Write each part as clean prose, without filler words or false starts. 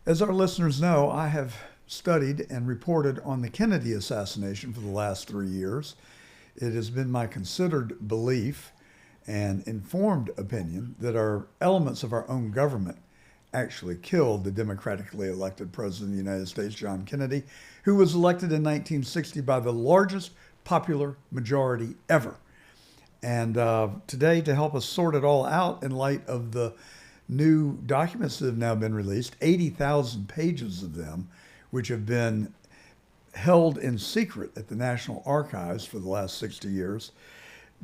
As our listeners know, I have studied and reported on the Kennedy assassination for the last 3 years. It has been my considered belief and informed opinion that our elements of our own government actually killed the democratically elected President of the United States, John Kennedy, who was elected in 1960 by the largest popular majority ever. And today, to help us sort it all out in light of the new documents that have now been released, 80,000 pages of them, which have been held in secret at the National Archives for the last 60 years.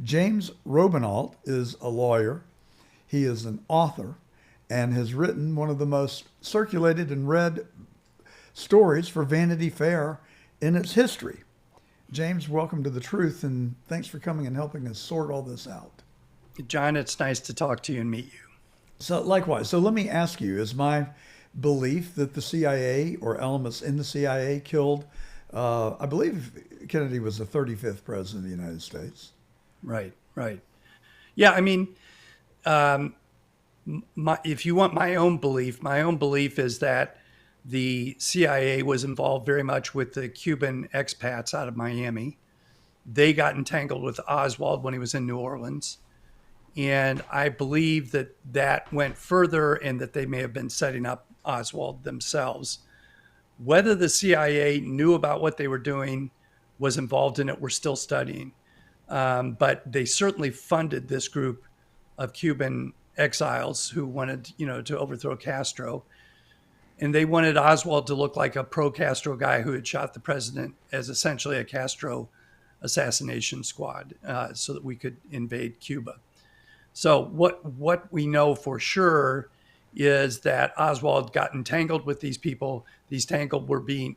James Robenalt is a lawyer. He is an author and has written one of the most circulated and read stories for Vanity Fair in its history. James, welcome to The Truth, and thanks for coming and helping us sort all this out. John, it's nice to talk to you and meet you. So likewise, so let me ask you, is my belief that the CIA or elements in the CIA killed, I believe Kennedy was the 35th president of the United States. Right. Yeah, I mean, if you want my own belief is that the CIA was involved very much with the Cuban expats out of Miami. They got entangled with Oswald when he was in New Orleans. And I believe that went further and that they may have been setting up Oswald themselves. Whether the CIA knew about what they were doing, was involved in it, we're still studying. But they certainly funded this group of Cuban exiles who wanted, to overthrow Castro. And they wanted Oswald to look like a pro-Castro guy who had shot the president as essentially a Castro assassination squad, so that we could invade Cuba. So what we know for sure is that Oswald got entangled with these people. These people were being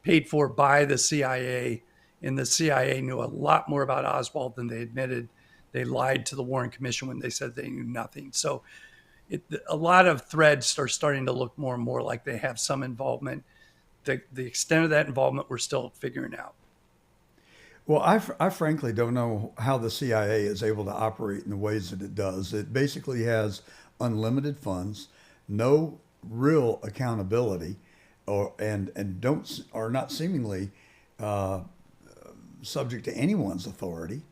paid for by the CIA, and the CIA knew a lot more about Oswald than they admitted. They lied to the Warren Commission when they said they knew nothing. So a lot of threads are starting to look more and more like they have some involvement. The extent of that involvement, we're still figuring out. Well, I frankly don't know how the CIA is able to operate in the ways that it does. It basically has unlimited funds, no real accountability, and are not seemingly subject to anyone's authority.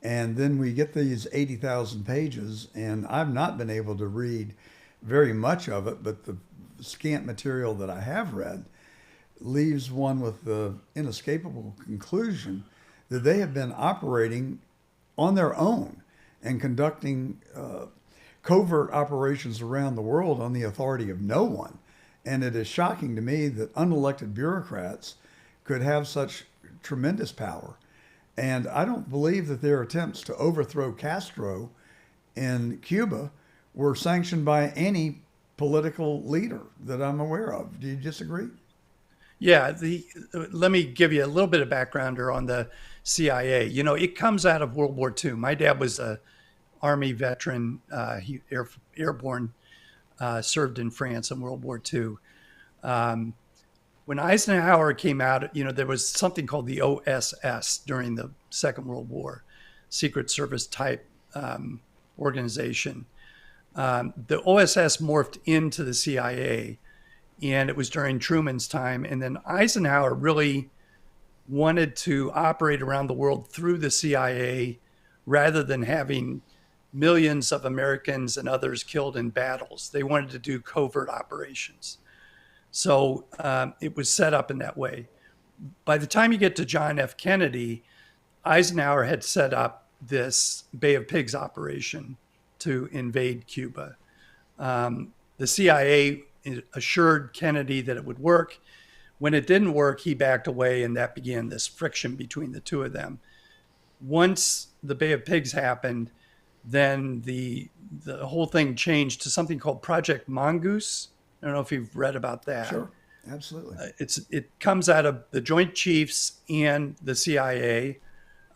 And then we get these 80,000 pages, and I've not been able to read very much of it, but the scant material that I have read leaves one with the inescapable conclusion that they have been operating on their own and conducting covert operations around the world on the authority of no one. And it is shocking to me that unelected bureaucrats could have such tremendous power. And I don't believe that their attempts to overthrow Castro in Cuba were sanctioned by any political leader that I'm aware of. Do you disagree? Yeah, let me give you a little bit of background on the CIA. It comes out of World War II. My dad was a Army veteran, airborne, served in France in World War II. When Eisenhower came out, there was something called the OSS during the Second World War, Secret Service type organization. The OSS morphed into the CIA, and it was during Truman's time. And then Eisenhower really wanted to operate around the world through the CIA rather than having millions of Americans and others killed in battles. They wanted to do covert operations. So it was set up in that way. By the time you get to John F. Kennedy, Eisenhower had set up this Bay of Pigs operation to invade Cuba. The CIA assured Kennedy that it would work. When it didn't work, he backed away, and that began this friction between the two of them. Once the Bay of Pigs happened, then the whole thing changed to something called Project Mongoose. I don't know if you've read about that. Sure, absolutely. It comes out of the Joint Chiefs and the CIA.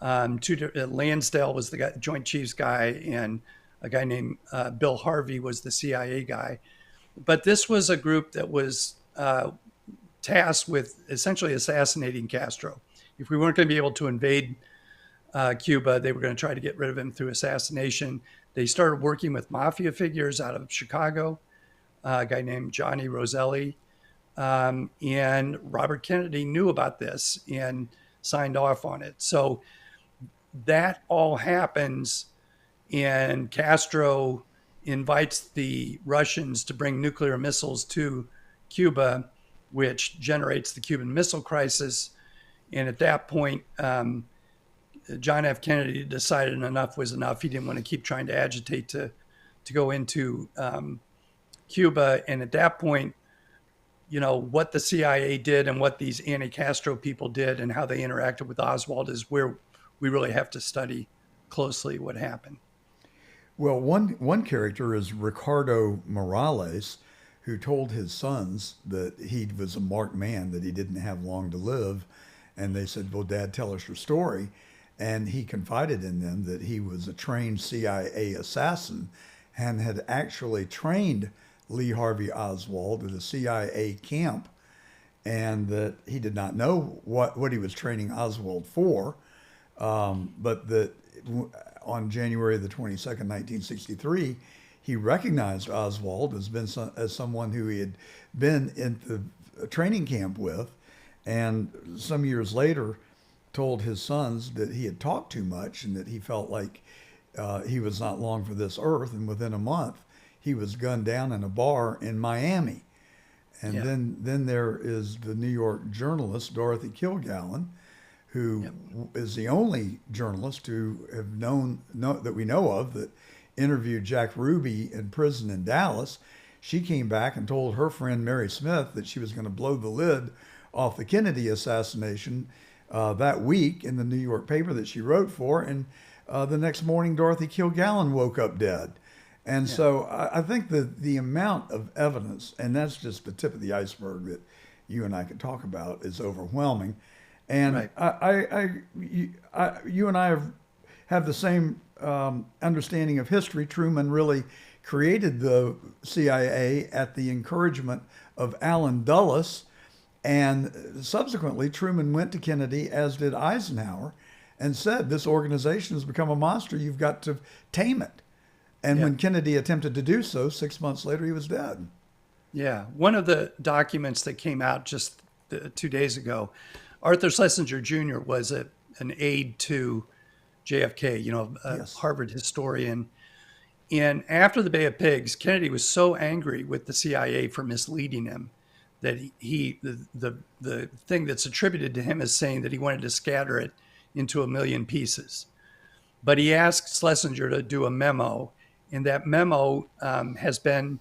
Lansdale was the Joint Chiefs guy, and a guy named Bill Harvey was the CIA guy. But this was a group that was tasked with essentially assassinating Castro. If we weren't going to be able to invade Cuba, they were going to try to get rid of him through assassination. They started working with mafia figures out of Chicago. a guy named Johnny Roselli. And Robert Kennedy knew about this and signed off on it. So that all happens, and Castro invites the Russians to bring nuclear missiles to Cuba, which generates the Cuban Missile Crisis. And at that point, John F. Kennedy decided enough was enough. He didn't want to keep trying to agitate to go into Cuba. And at that point, what the CIA did and what these anti-Castro people did and how they interacted with Oswald is where we really have to study closely what happened. Well, one character is Ricardo Morales, who told his sons that he was a marked man, that he didn't have long to live. And they said, well, Dad, tell us your story. And he confided in them that he was a trained CIA assassin and had actually trained Lee Harvey Oswald at a CIA camp, and that he did not know what he was training Oswald for, but that on January the 22nd, 1963, he recognized Oswald as someone who he had been in the training camp with, and some years later told his sons that he had talked too much and that he felt like he was not long for this earth, and within a month he was gunned down in a bar in Miami. And Yeah. then there is the New York journalist Dorothy Kilgallen, who is the only journalist to have that we know of that interviewed Jack Ruby in prison in Dallas. She came back and told her friend Mary Smith that she was going to blow the lid off the Kennedy assassination that week in the New York paper that she wrote for. And the next morning, Dorothy Kilgallen woke up dead. And so I think that the amount of evidence, and that's just the tip of the iceberg that you and I could talk about, is overwhelming. And Right. you and I have the same understanding of history. Truman really created the CIA at the encouragement of Allen Dulles. And subsequently, Truman went to Kennedy, as did Eisenhower, and said, this organization has become a monster. You've got to tame it. And when Kennedy attempted to do so, 6 months later, he was dead. Yeah. One of the documents that came out just 2 days ago, Arthur Schlesinger Jr. was an aide to JFK, a Yes. Harvard historian. And after the Bay of Pigs, Kennedy was so angry with the CIA for misleading him that the thing that's attributed to him is saying that he wanted to scatter it into a million pieces. But he asked Schlesinger to do a memo, and that memo has been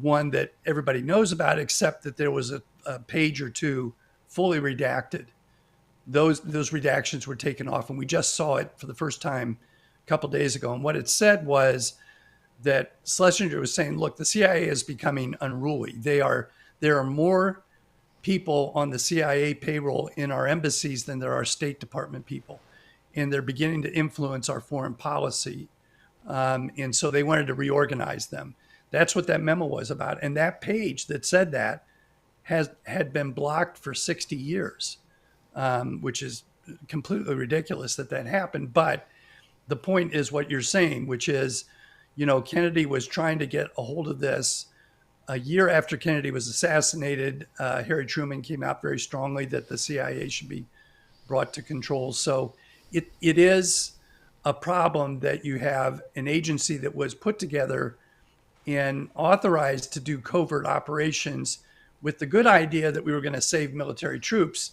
one that everybody knows about, except that there was a page or two fully redacted. Those redactions were taken off, and we just saw it for the first time a couple days ago. And what it said was that Schlesinger was saying, look, the CIA is becoming unruly. There are more people on the CIA payroll in our embassies than there are State Department people. And they're beginning to influence our foreign policy. And so they wanted to reorganize them. That's what that memo was about. And that page that said that had been blocked for 60 years, which is completely ridiculous that happened. But the point is what you're saying, which is, Kennedy was trying to get a hold of this. A year after Kennedy was assassinated, Harry Truman came out very strongly that the CIA should be brought to control. So it is a problem that you have an agency that was put together and authorized to do covert operations with the good idea that we were going to save military troops,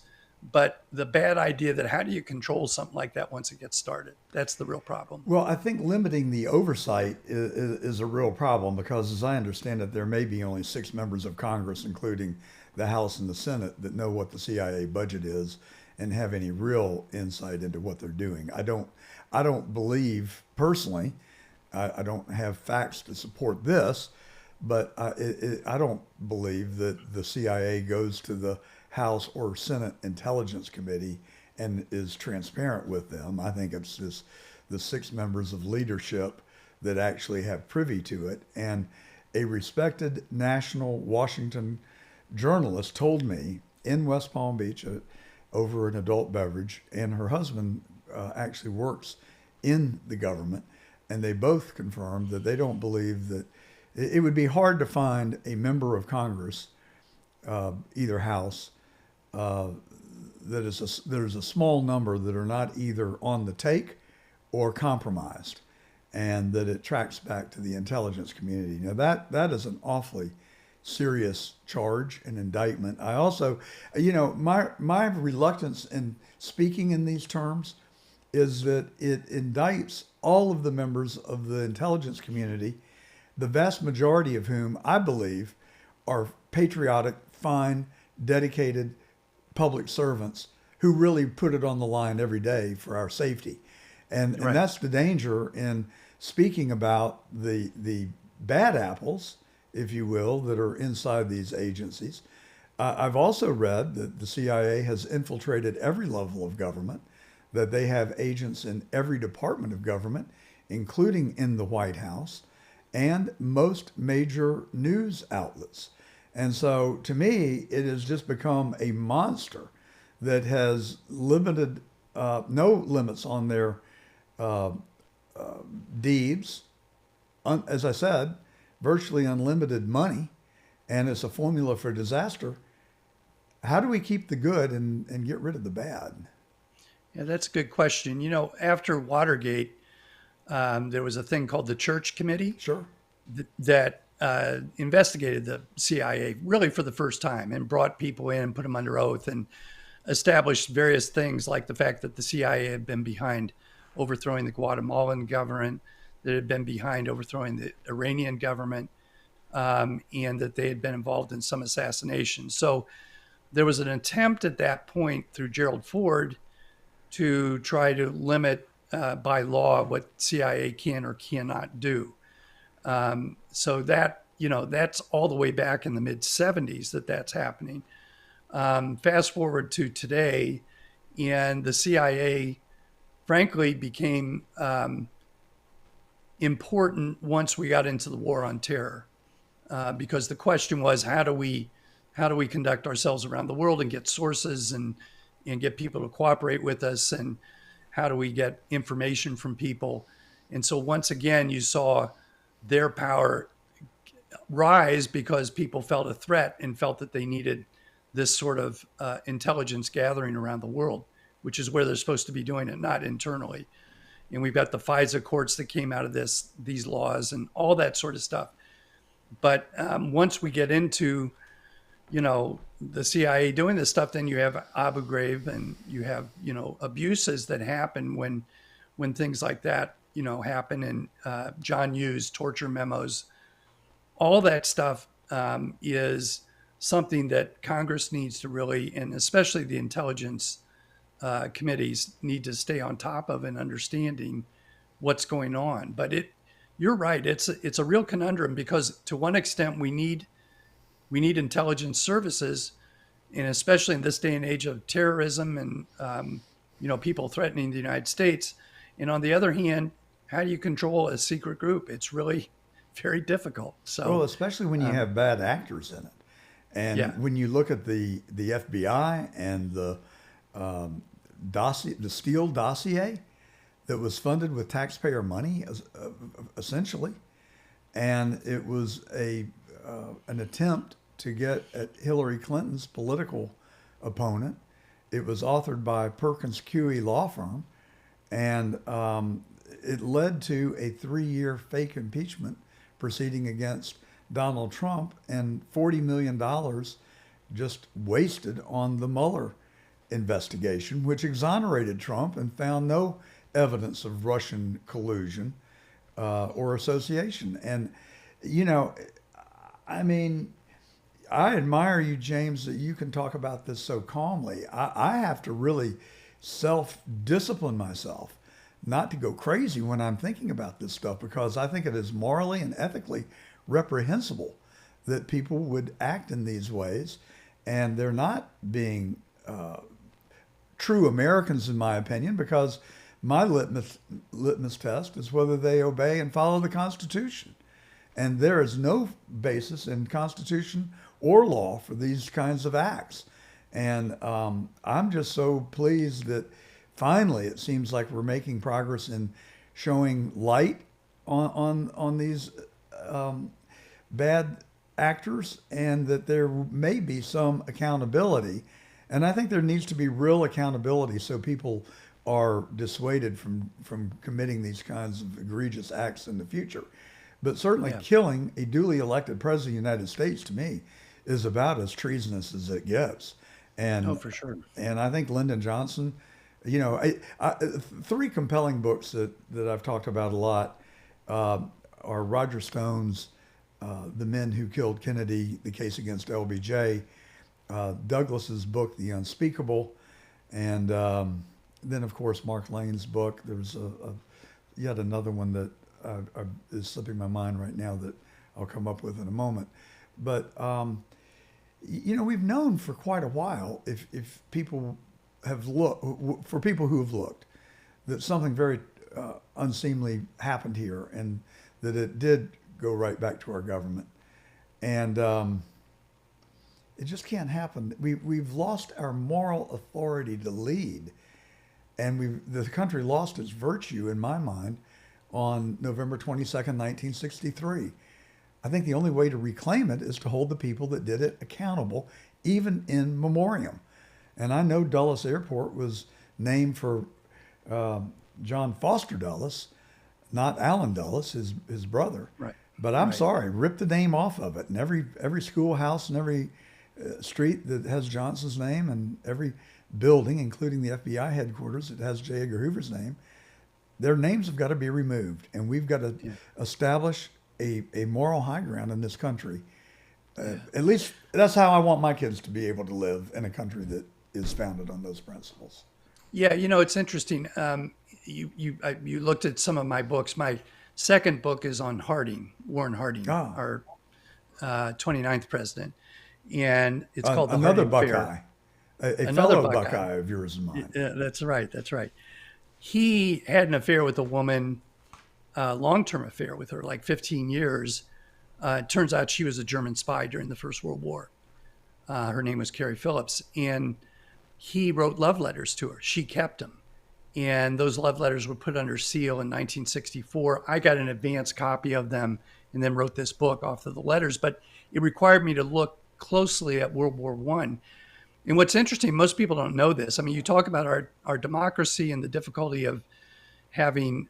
but the bad idea that how do you control something like that once it gets started? That's the real problem. Well, I think limiting the oversight is a real problem because, as I understand it, there may be only 6 members of Congress, including the House and the Senate, that know what the CIA budget is and have any real insight into what they're doing. I don't believe personally. I don't have facts to support this, but I don't believe that the CIA goes to the House or Senate Intelligence Committee and is transparent with them. I think it's just the 6 members of leadership that actually have privy to it. And a respected national Washington journalist told me in West Palm Beach over an adult beverage, and her husband actually works in the government, and they both confirmed that they don't believe that it would be hard to find a member of Congress, either house, there's a small number that are not either on the take or compromised, and that it tracks back to the intelligence community. Now that is an awfully serious charge and indictment. I also, my reluctance in speaking in these terms is that it indicts all of the members of the intelligence community, the vast majority of whom I believe are patriotic, fine, dedicated public servants who really put it on the line every day for our safety. And Right. that's the danger in speaking about the bad apples, if you will, that are inside these agencies. I've also read that the CIA has infiltrated every level of government, that they have agents in every department of government, including in the White House and most major news outlets. And so to me, it has just become a monster that has limited, no limits on their deeds. As I said, virtually unlimited money, and it's a formula for disaster. How do we keep the good and get rid of the bad? Yeah, that's a good question. After Watergate, there was a thing called the Church Committee Sure. that investigated the CIA really for the first time and brought people in and put them under oath and established various things like the fact that the CIA had been behind overthrowing the Guatemalan government, that had been behind overthrowing the Iranian government, and that they had been involved in some assassinations. So there was an attempt at that point through Gerald Ford to try to limit by law what CIA can or cannot do. So that's all the way back in the mid 70s that's happening. Fast forward to today, and the CIA, frankly, became important once we got into the war on terror, because the question was, how do we conduct ourselves around the world and get sources and get people to cooperate with us, and how do we get information from people? And so once again, you saw their power rise because people felt a threat and felt that they needed this sort of intelligence gathering around the world, which is where they're supposed to be doing it, not internally. And we've got the FISA courts that came out of these laws and all that sort of stuff. But once we get into, the CIA doing this stuff, then you have Abu Ghraib and you have, abuses that happen when things like that, happen. And John Hughes, torture memos, all that stuff is something that Congress needs to really, and especially the intelligence committees, need to stay on top of and understanding what's going on. But you're right, it's a real conundrum, because to one extent we need intelligence services, and especially in this day and age of terrorism and people threatening the United States. And on the other hand, how do you control a secret group? It's really very difficult. So, Well, especially when you have bad actors in it. And Yeah. when you look at the FBI and the dossier, the Steele dossier that was funded with taxpayer money, essentially, and it was an attempt to get at Hillary Clinton's political opponent. It was authored by Perkins Coie law firm, and it led to a 3-year fake impeachment proceeding against Donald Trump, and $40 million just wasted on the Mueller investigation, which exonerated Trump and found no evidence of Russian collusion or association. And, I admire you, James, that you can talk about this so calmly. I have to really self-discipline myself not to go crazy when I'm thinking about this stuff, because I think it is morally and ethically reprehensible that people would act in these ways, and they're not being true Americans, in my opinion, because my litmus test is whether they obey and follow the Constitution. And there is no basis in Constitution or law for these kinds of acts. And I'm just so pleased that finally it seems like we're making progress in showing light on these bad actors and that there may be some accountability. And I think there needs to be real accountability so people are dissuaded from committing these kinds of egregious acts in the future. But certainly Yeah. killing a duly elected president of the United States to me is about as treasonous as it gets. Oh, And for sure. and I think Lyndon Johnson, three compelling books that I've talked about a lot uh, are Roger Stone's The Men Who Killed Kennedy, The Case Against LBJ, Douglas's book, The Unspeakable, and then, of course, Mark Lane's book. There's yet another one that is slipping my mind right now that I'll come up with in a moment. But we've known for quite a while, if people have looked, for people who have looked, that something very unseemly happened here, and that it did go right back to our government, and it just can't happen. We've lost our moral authority to lead, and the country lost its virtue, in my mind, on November 22nd, 1963. I think the only way to reclaim it is to hold the people that did it accountable, even in memoriam. And I know Dulles Airport was named for John Foster Dulles, not Allen Dulles, his brother. Right. But I'm Right. sorry, rip the name off of it. And every schoolhouse and every street that has Johnson's name, and every building, including the FBI headquarters that has J. Edgar Hoover's name, their names have got to be removed. And we've got to establish a moral high ground in this country. At least that's how I want my kids to be able to live, in a country that is founded on those principles. Yeah, it's interesting. You looked at some of my books. My second book is on Warren Harding, Ah. our 29th president, and it's called The Another Harding Buckeye, Affair. a Another fellow Buckeye. Buckeye of yours and mine. Yeah, that's right. That's right. He had an affair with a woman, long-term affair with her, like 15 years. It turns out she was a German spy during the First World War. Her name was Carrie Phillips, and he wrote love letters to her. She kept them. And those love letters were put under seal in 1964. I got an advance copy of them and then wrote this book off of the letters. But it required me to look closely at World War I. And what's interesting, most people don't know this. I mean, you talk about our democracy and the difficulty of having,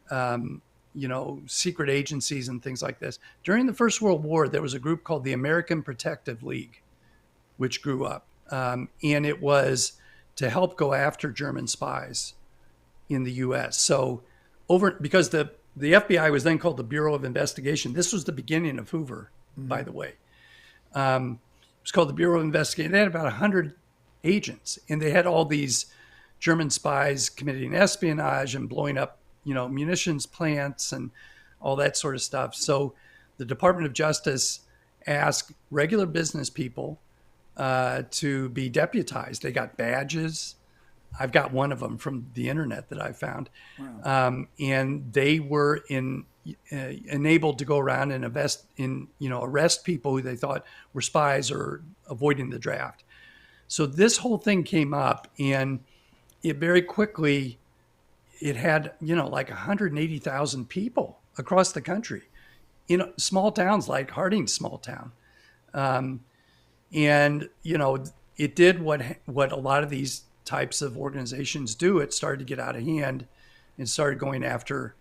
secret agencies and things like this. During the First World War, there was a group called the American Protective League, which grew up. And it was to help go after German spies in the U.S. So because the FBI was then called the Bureau of Investigation. This was the beginning of Hoover, by the way. It was called the Bureau of Investigation. They had about 100 agents, and they had all these German spies committing espionage and blowing up, munitions plants and all that sort of stuff. So the Department of Justice asked regular business people to be deputized. They got badges. I've got one of them from the internet that I found. Wow. And they were enabled to go around and arrest people who they thought were spies or avoiding the draft. So this whole thing came up, and it very quickly, it had, like 180,000 people across the country, small towns like Harding's small town. And, it did what a lot of these types of organizations do. It started to get out of hand and started going after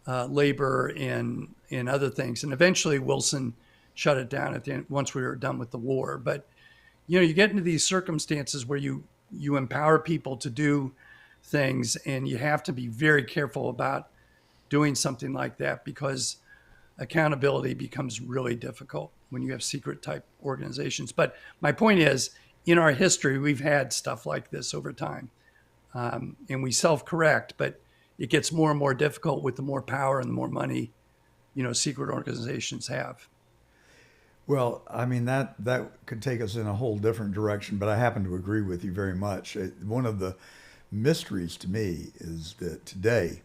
labor and other things. And eventually Wilson shut it down at the end, once we were done with the war. But, you get into these circumstances where you empower people to do things, and you have to be very careful about doing something like that, because accountability becomes really difficult when you have secret type organizations. But my point is, in our history, we've had stuff like this over time, and we self-correct, but it gets more and more difficult with the more power and the more money, secret organizations have. Well, I mean, that could take us in a whole different direction, but I happen to agree with you very much. One of the mysteries to me is that today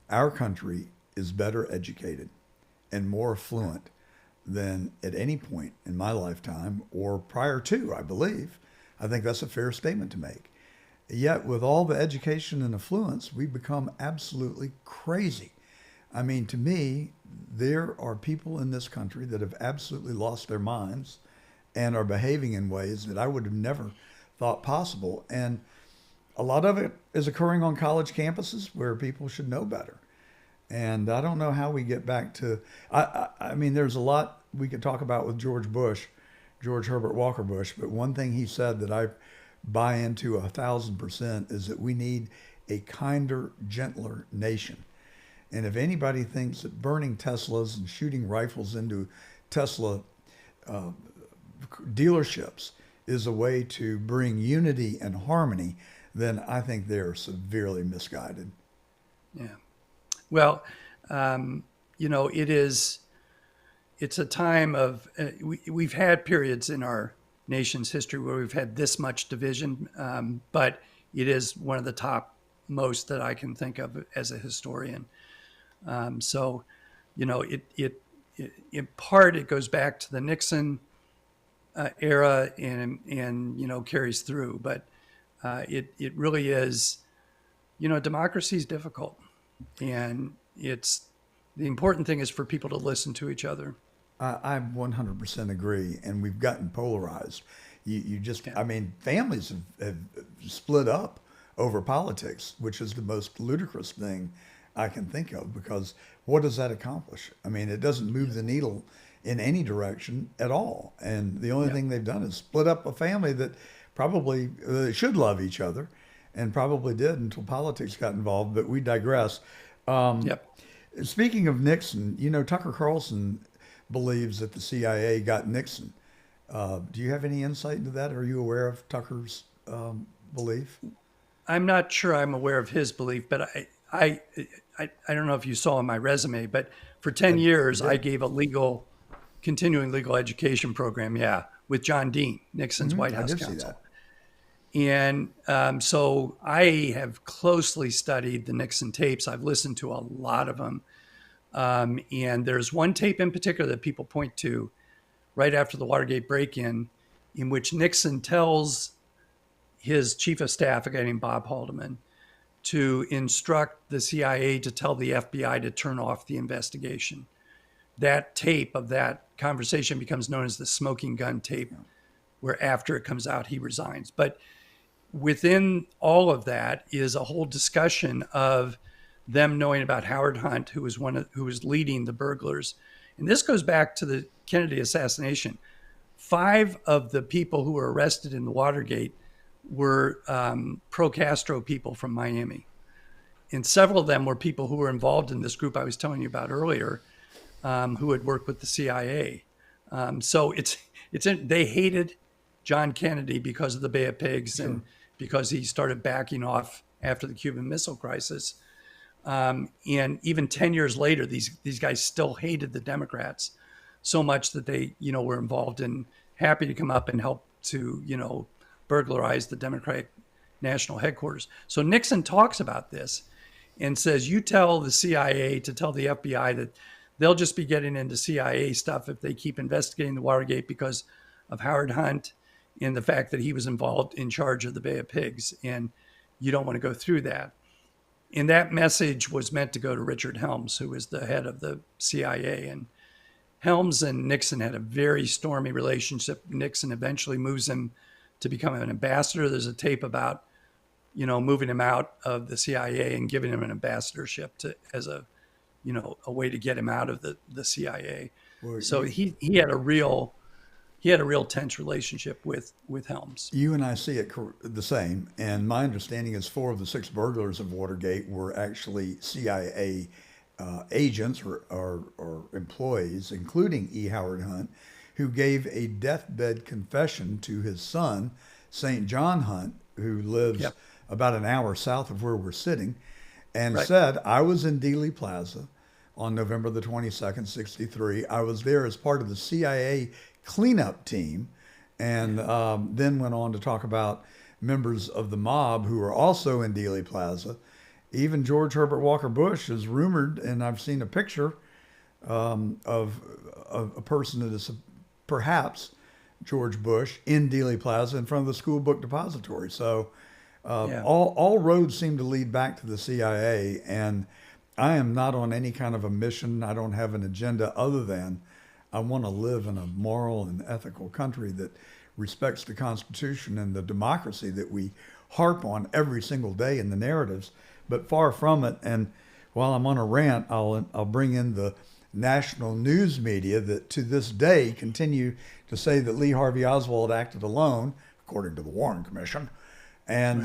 our country is better educated and more affluent than at any point in my lifetime or prior to, I believe. I think that's a fair statement to make. Yet with all the education and affluence, we've become absolutely crazy. I mean, to me, there are people in this country that have absolutely lost their minds and are behaving in ways that I would have never thought possible. And a lot of it is occurring on college campuses where people should know better. And I don't know how we get back to. I mean, there's a lot we could talk about with George Herbert Walker Bush, but one thing he said that I buy into 1,000% is that we need a kinder, gentler nation. And if anybody thinks that burning Teslas and shooting rifles into Tesla dealerships is a way to bring unity and harmony, then I think they're severely misguided. Yeah. Well, it's a time of, we've had periods in our nation's history where we've had this much division, but it is one of the top most that I can think of as a historian. So, in part, it goes back to the Nixon era and carries through, but it really is, democracy is difficult. And the important thing is for people to listen to each other. I 100% agree, and we've gotten polarized. Yeah. I mean, families have split up over politics, which is the most ludicrous thing I can think of, because what does that accomplish? I mean, it doesn't move the needle in any direction at all. And the only thing they've done is split up a family that probably should love each other, and probably did until politics got involved, but we digress. Yep. Speaking of Nixon, Tucker Carlson believes that the CIA got Nixon. Do you have any insight into that? Are you aware of Tucker's belief? I'm not sure I'm aware of his belief, but I don't know if you saw in my resume, but for 10 years, I gave a continuing legal education program, with John Dean, Nixon's White House counsel. See that. And so I have closely studied the Nixon tapes. I've listened to a lot of them. And there's one tape in particular that people point to right after the Watergate break-in, in which Nixon tells his chief of staff, a guy named Bob Haldeman, to instruct the CIA to tell the FBI to turn off the investigation. That tape of that conversation becomes known as the smoking gun tape, where after it comes out, he resigns. But within all of that is a whole discussion of them knowing about Howard Hunt, who was leading the burglars. And this goes back to the Kennedy assassination. 5 of the people who were arrested in the Watergate were pro-Castro people from Miami. And several of them were people who were involved in this group I was telling you about earlier, who had worked with the CIA. So they hated John Kennedy because of the Bay of Pigs, sure, and because he started backing off after the Cuban Missile Crisis. And even 10 years later, these guys still hated the Democrats so much that they, were involved in, happy to come up and help to, burglarize the Democratic National Headquarters. So Nixon talks about this and says, you tell the CIA to tell the FBI that they'll just be getting into CIA stuff if they keep investigating the Watergate because of Howard Hunt and the fact that he was involved in charge of the Bay of Pigs. And you don't want to go through that. And that message was meant to go to Richard Helms, who was the head of the CIA. And Helms and Nixon had a very stormy relationship. Nixon eventually moves him to become an ambassador. There's a tape about, moving him out of the CIA and giving him an ambassadorship as a way to get him out of the CIA. Well, so he had a real tense relationship with Helms. You and I see it the same. And my understanding is 4 of the 6 burglars of Watergate were actually CIA agents or employees, including E. Howard Hunt, who gave a deathbed confession to his son, St. John Hunt, who lives about an hour south of where we're sitting, and said, I was in Dealey Plaza on November the 22nd, 63. I was there as part of the CIA cleanup team, and then went on to talk about members of the mob who were also in Dealey Plaza. Even George Herbert Walker Bush is rumored, and I've seen a picture of a person that is perhaps George Bush in Dealey Plaza in front of the school book depository. So all roads seem to lead back to the CIA, and I am not on any kind of a mission. I don't have an agenda other than I want to live in a moral and ethical country that respects the Constitution and the democracy that we harp on every single day in the narratives, but far from it. And while I'm on a rant, I'll bring in the national news media that to this day continue to say that Lee Harvey Oswald acted alone, according to the Warren Commission. And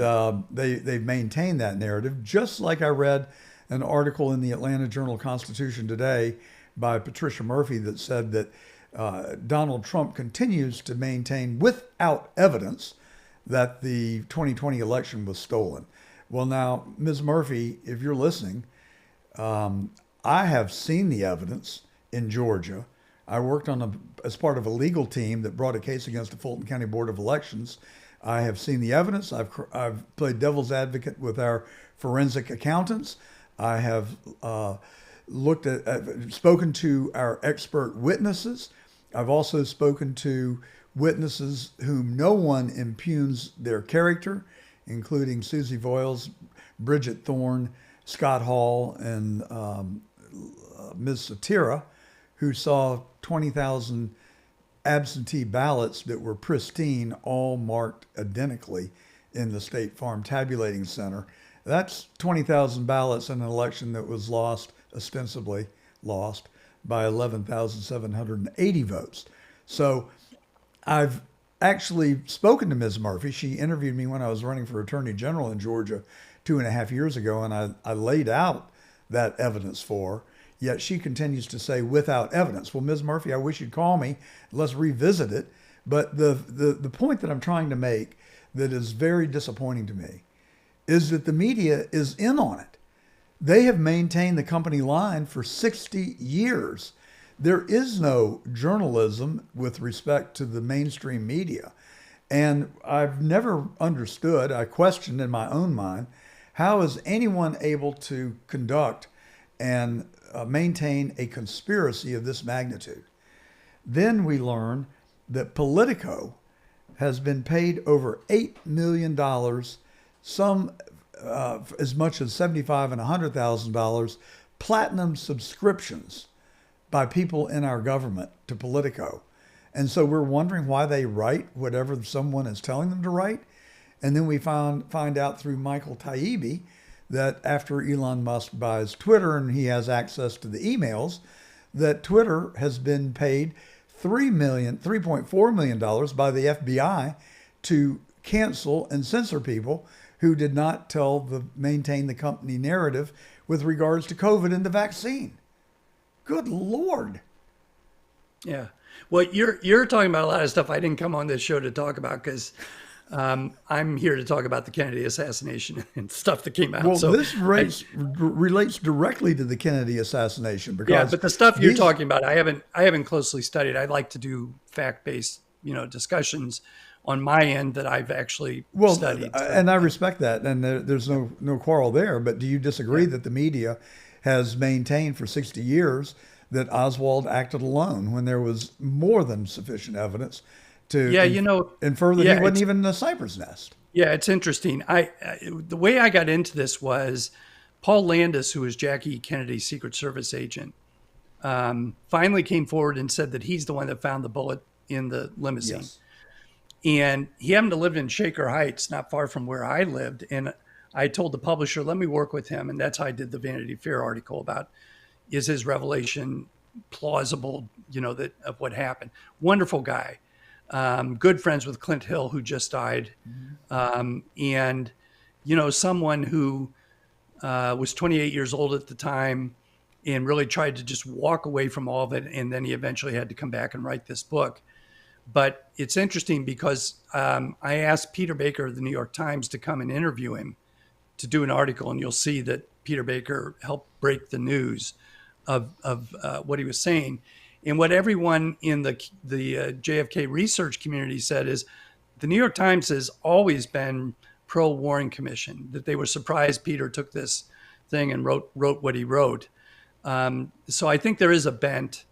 they've maintained that narrative, just like I read an article in the Atlanta Journal-Constitution today by Patricia Murphy that said that Donald Trump continues to maintain without evidence that the 2020 election was stolen. Well, now, Ms. Murphy, if you're listening, I have seen the evidence in Georgia. I worked as part of a legal team that brought a case against the Fulton County Board of Elections. I have seen the evidence. I've played devil's advocate with our forensic accountants. I have spoken to our expert witnesses. I've also spoken to witnesses whom no one impugns their character, including Susie Voiles, Bridget Thorne, Scott Hall, and Ms. Satira, who saw 20,000 absentee ballots that were pristine, all marked identically in the State Farm Tabulating Center. That's 20,000 ballots in an election that was ostensibly lost by 11,780 votes. So I've actually spoken to Ms. Murphy. She interviewed me when I was running for Attorney General in Georgia 2.5 years ago, and I laid out that evidence for her. Yet she continues to say without evidence. Well, Ms. Murphy, I wish you'd call me. Let's revisit it. But the point that I'm trying to make that is very disappointing to me is that the media is in on it. They have maintained the company line for 60 years. There is no journalism with respect to the mainstream media. And I've never understood, I questioned in my own mind, how is anyone able to conduct and maintain a conspiracy of this magnitude? Then we learn that Politico has been paid over $8 million, some as much as $75,000 and $100,000 platinum subscriptions by people in our government to Politico. And so we're wondering why they write whatever someone is telling them to write. And then we find out through Michael Taibbi that after Elon Musk buys Twitter and he has access to the emails, that Twitter has been paid $3.4 million by the FBI to cancel and censor people who did not maintain the company narrative with regards to COVID and the vaccine. Good Lord. Yeah. Well, you're talking about a lot of stuff I didn't come on this show to talk about because I'm here to talk about the Kennedy assassination and stuff that came out. Well, so this relates directly to the Kennedy assassination because but the stuff you're talking about, I haven't closely studied. I like to do fact-based, discussions on my end that I've actually studied. And I respect that, and there's no quarrel there. But do you disagree that the media has maintained for 60 years that Oswald acted alone when there was more than sufficient evidence to infer that he wasn't even in the Cypress nest? Yeah, it's interesting. The way I got into this was Paul Landis, who was Jackie Kennedy's Secret Service agent, finally came forward and said that he's the one that found the bullet in the limousine. Yes. And he happened to live in Shaker Heights, not far from where I lived. And I told the publisher, let me work with him. And that's how I did the Vanity Fair article about, is his revelation plausible, of what happened. Wonderful guy. Good friends with Clint Hill, who just died. Mm-hmm. And someone who was 28 years old at the time and really tried to just walk away from all of it. And then he eventually had to come back and write this book. But it's interesting because I asked Peter Baker of the New York Times to come and interview him to do an article. And you'll see that Peter Baker helped break the news of what he was saying. And what everyone in the JFK research community said is the New York Times has always been pro-Warren Commission, that they were surprised Peter took this thing and wrote what he wrote. So I think there is a bent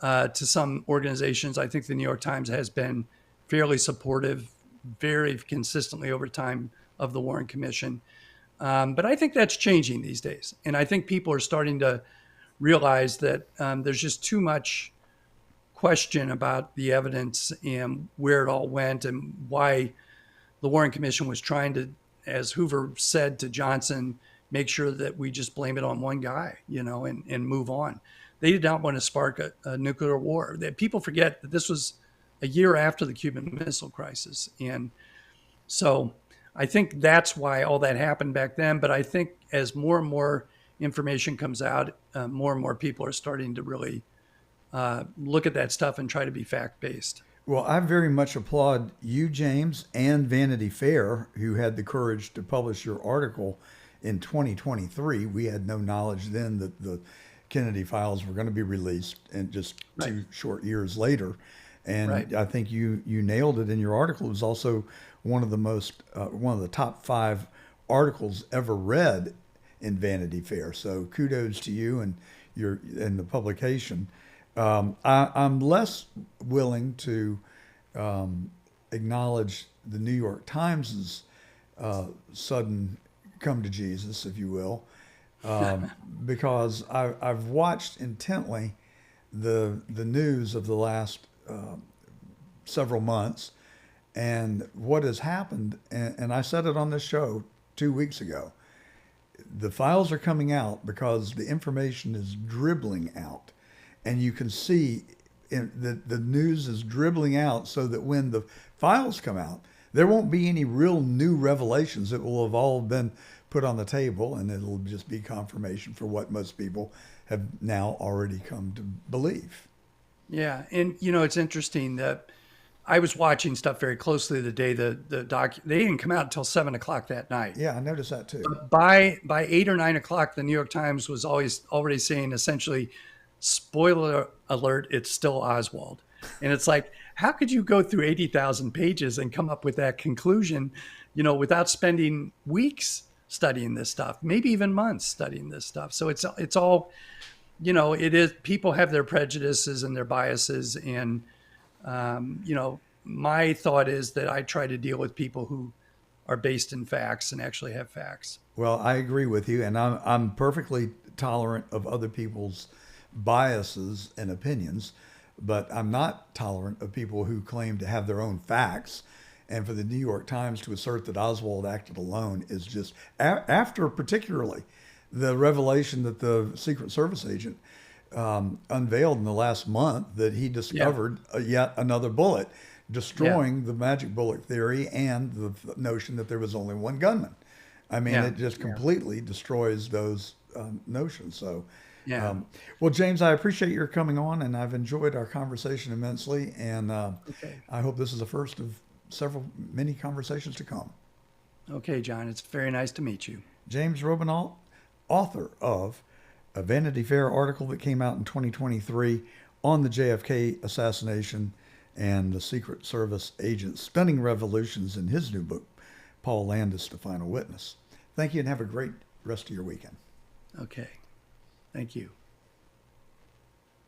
to some organizations. I think the New York Times has been fairly supportive, very consistently over time of the Warren Commission. But I think that's changing these days. And I think people are starting to realize that there's just too much question about the evidence and where it all went and why the Warren Commission was trying to, as Hoover said to Johnson, make sure that we just blame it on one guy, and move on. They did not want to spark a nuclear war. People forget that this was a year after the Cuban Missile Crisis. And so I think that's why all that happened back then. But I think as more and more information comes out, more and more people are starting to really look at that stuff and try to be fact-based. Well, I very much applaud you, James, and Vanity Fair, who had the courage to publish your article in 2023. We had no knowledge then that the Kennedy files were going to be released in just Right. 2 short years later. And Right. I think you nailed it in your article. It was also one of the top 5 articles ever read in Vanity Fair. So kudos to you and the publication. I'm less willing to acknowledge the New York Times's sudden come to Jesus, if you will, because I've watched intently the news of the last several months and what has happened. And I said it on this show 2 weeks ago. The files are coming out because the information is dribbling out. And you can see the news is dribbling out so that when the files come out, there won't be any real new revelations. It will have all been put on the table, and it'll just be confirmation for what most people have now already come to believe. Yeah, and it's interesting that I was watching stuff very closely the day the doc. They didn't come out until 7 o'clock that night. Yeah, I noticed that too. By 8 or 9 o'clock, the New York Times was already saying essentially, spoiler alert, it's still Oswald. And it's like, how could you go through 80,000 pages and come up with that conclusion, without spending weeks studying this stuff, maybe even months studying this stuff? So it's all, it is, people have their prejudices and their biases. And, my thought is that I try to deal with people who are based in facts and actually have facts. Well, I agree with you, and I'm perfectly tolerant of other people's biases and opinions, but I'm not tolerant of people who claim to have their own facts. And for the New York Times to assert that Oswald acted alone is just, after particularly the revelation that the Secret Service agent unveiled in the last month that he discovered yet another bullet, destroying the magic bullet theory and the notion that there was only one gunman. I mean, it just completely destroys those notions. So, well, James, I appreciate your coming on, and I've enjoyed our conversation immensely. And I hope this is the first of many conversations to come. Okay, John, it's very nice to meet you. James Robenalt, author of a Vanity Fair article that came out in 2023 on the JFK assassination and the Secret Service agent's stunning revolutions in his new book, Paul Landis, The Final Witness. Thank you, and have a great rest of your weekend. Okay. Thank you.